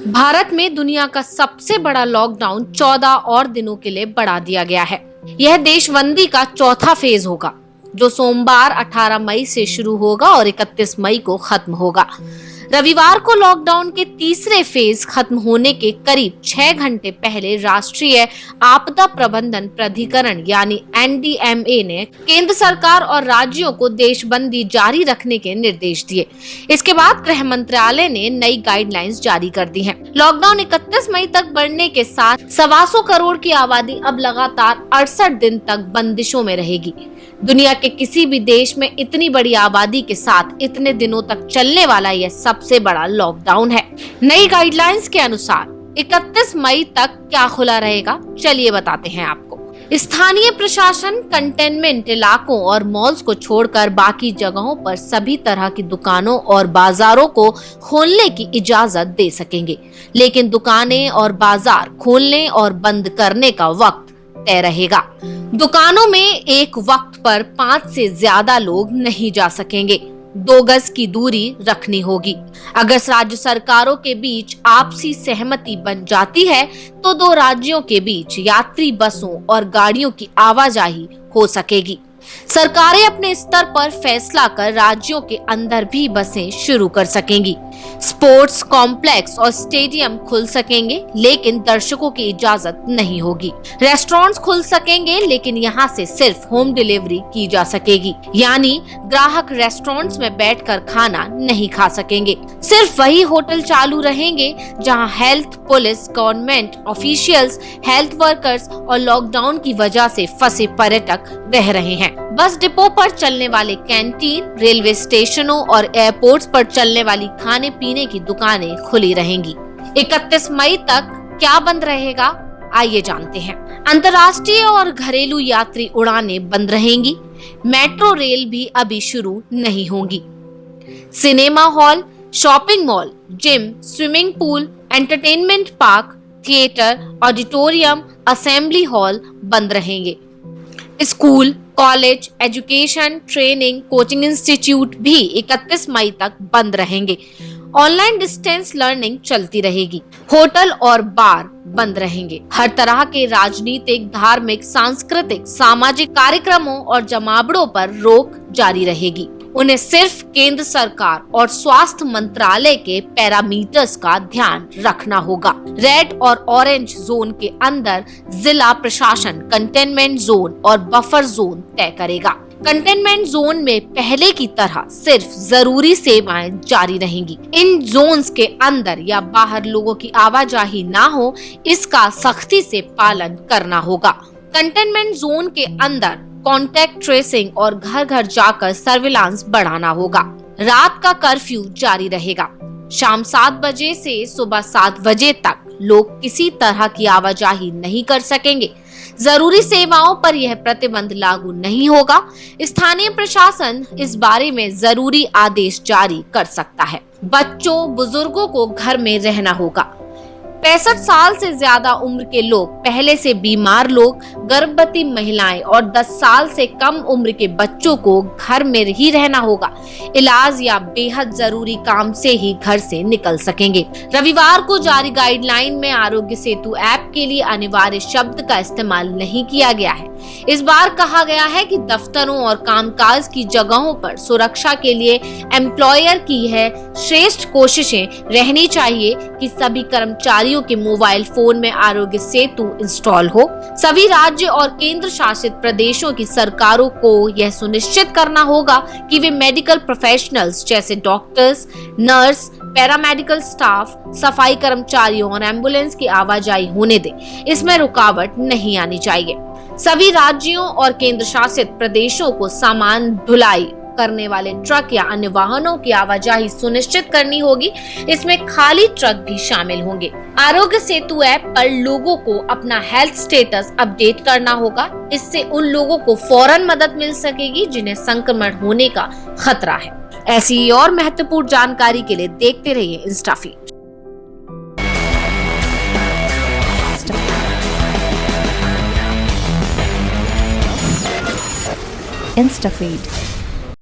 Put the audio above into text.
भारत में दुनिया का सबसे बड़ा लॉकडाउन 14 और दिनों के लिए बढ़ा दिया गया है। यह देशबंदी का चौथा फेज होगा, जो सोमवार 18 मई से शुरू होगा और 31 मई को खत्म होगा। रविवार को लॉकडाउन के तीसरे फेज खत्म होने के करीब 6 घंटे पहले राष्ट्रीय आपदा प्रबंधन प्राधिकरण यानी NDMA ने केंद्र सरकार और राज्यों को देशबंदी जारी रखने के निर्देश दिए। इसके बाद गृह मंत्रालय ने नई गाइडलाइंस जारी कर दी हैं। लॉकडाउन 31 मई तक बढ़ने के साथ 125 करोड़ की आबादी अब लगातार 68 दिन तक बंदिशों में रहेगी। दुनिया के किसी भी देश में इतनी बड़ी आबादी के साथ इतने दिनों तक चलने वाला यह सबसे बड़ा लॉकडाउन है। नई गाइडलाइंस के अनुसार 31 मई तक क्या खुला रहेगा, चलिए बताते हैं आपको। स्थानीय प्रशासन कंटेनमेंट इलाकों और मॉल्स को छोड़कर बाकी जगहों पर सभी तरह की दुकानों और बाजारों को खोलने की इजाजत दे सकेंगे, लेकिन दुकानें और बाजार खोलने और बंद करने का वक्त तय रहेगा। दुकानों में एक वक्त पर 5 से ज्यादा लोग नहीं जा सकेंगे। 2 गज की दूरी रखनी होगी। अगर राज्य सरकारों के बीच आपसी सहमति बन जाती है तो 2 राज्यों के बीच यात्री बसों और गाड़ियों की आवाजाही हो सकेगी। सरकारें अपने स्तर पर फैसला कर राज्यों के अंदर भी बसें शुरू कर सकेंगी। स्पोर्ट्स कॉम्प्लेक्स और स्टेडियम खुल सकेंगे, लेकिन दर्शकों की इजाजत नहीं होगी। रेस्टोरेंट्स खुल सकेंगे, लेकिन यहाँ से सिर्फ होम डिलीवरी की जा सकेगी, यानी ग्राहक रेस्टोरेंट्स में बैठकर खाना नहीं खा सकेंगे। सिर्फ वही होटल चालू रहेंगे जहाँ health, police, government officials, health workers और लॉकडाउन की वजह से फंसे पर्यटक रह रहे हैं। बस डिपो पर चलने वाले कैंटीन, रेलवे स्टेशनों और एयरपोर्ट्स पर चलने वाली खाने पीने की दुकानें खुली रहेंगी। 31 मई तक क्या बंद रहेगा, आइए जानते हैं। अंतर्राष्ट्रीय और घरेलू यात्री उड़ानें बंद रहेंगी। मेट्रो रेल भी अभी शुरू नहीं होंगी। Cinema hall, shopping mall, gym, swimming pool, entertainment park, theatre, auditorium, assembly hall बंद रहेंगे। School, college, education, training, coaching institute भी 31 मई तक बंद रहेंगे। ऑनलाइन डिस्टेंस लर्निंग चलती रहेगी। होटल और बार बंद रहेंगे। हर तरह के राजनीतिक, धार्मिक, सांस्कृतिक, सामाजिक कार्यक्रमों और जमावड़ों पर रोक जारी रहेगी। उन्हें सिर्फ केंद्र सरकार और स्वास्थ्य मंत्रालय के पैरामीटर्स का ध्यान रखना होगा। रेड और ऑरेंज जोन के अंदर जिला प्रशासन कंटेनमेंट जोन और बफर जोन तय करेगा। कंटेनमेंट जोन में पहले की तरह सिर्फ जरूरी सेवाएं जारी रहेंगी। इन जोन्स के अंदर या बाहर लोगों की आवाजाही ना हो, इसका सख्ती से पालन करना होगा। कंटेनमेंट जोन के अंदर कॉन्टैक्ट ट्रेसिंग और घर घर जाकर सर्विलांस बढ़ाना होगा। रात का कर्फ्यू जारी रहेगा। शाम 7 बजे से सुबह 7 बजे तक लोग किसी तरह की आवाजाही नहीं कर सकेंगे। जरूरी सेवाओं पर यह प्रतिबंध लागू नहीं होगा। स्थानीय प्रशासन इस बारे में जरूरी आदेश जारी कर सकता है। बच्चों, बुजुर्गों को घर में रहना होगा। 65 साल से ज्यादा उम्र के लोग, पहले से बीमार लोग, गर्भवती महिलाएं और 10 साल से कम उम्र के बच्चों को घर में ही रहना होगा। इलाज या बेहद जरूरी काम से ही घर से निकल सकेंगे। रविवार को जारी गाइडलाइन में आरोग्य सेतु ऐप के लिए अनिवार्य शब्द का इस्तेमाल नहीं किया गया है। इस बार कहा गया है कि दफ्तरों और कामकाज की जगहों पर सुरक्षा के लिए एम्प्लॉयर की है श्रेष्ठ कोशिशें रहनी चाहिए कि सभी कर्मचारियों के मोबाइल फोन में आरोग्य सेतु इंस्टॉल हो। सभी राज्य और केंद्र शासित प्रदेशों की सरकारों को यह सुनिश्चित करना होगा कि वे मेडिकल प्रोफेशनल्स जैसे डॉक्टर्स, नर्स, पैरामेडिकल स्टाफ, सफाई कर्मचारियों और एम्बुलेंस की आवाजाही होने दें। इसमें रुकावट नहीं आनी चाहिए। सभी राज्यों और केंद्र शासित प्रदेशों को सामान ढुलाई करने वाले ट्रक या अन्य वाहनों की आवाजाही सुनिश्चित करनी होगी। इसमें खाली ट्रक भी शामिल होंगे। आरोग्य सेतु ऐप पर लोगों को अपना हेल्थ स्टेटस अपडेट करना होगा। इससे उन लोगों को फौरन मदद मिल सकेगी जिन्हें संक्रमण होने का खतरा है। ऐसी और महत्वपूर्ण जानकारी के लिए देखते रहिए इंस्टाफीड। InstaFeed